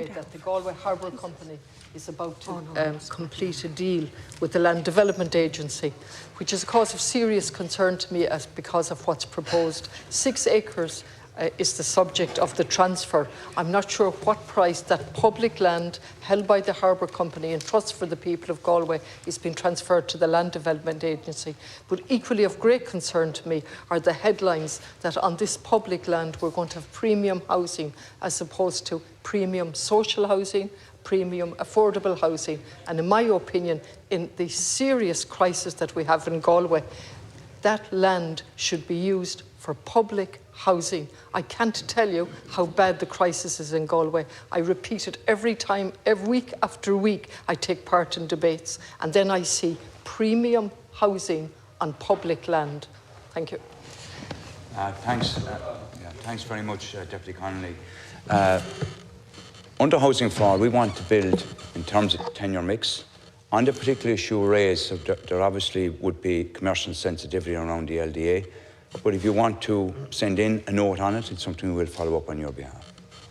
Galway that the Galway Harbour Company is about to complete a deal with the Land Development Agency, which is a cause of serious concern to me because of what's proposed. 6 acres is the subject of the transfer. I'm not sure what price that public land held by the Harbour Company in trust for the people of Galway is being transferred to the Land Development Agency. But equally of great concern to me are the headlines that on this public land we're going to have premium housing as opposed to premium social housing, premium affordable housing. And in my opinion, in the serious crisis that we have in Galway, that land should be used for public housing. I can't tell you how bad the crisis is in Galway. I repeat it every time, every week after week, I take part in debates, and then I see premium housing on public land. Thank you. Thanks very much, Deputy Connolly. Under Housing for All, we want to build in terms of tenure mix. On the particular issue raised, so there obviously would be commercial sensitivity around the LDA. But if you want to send in a note on it, it's something we'll follow up on your behalf.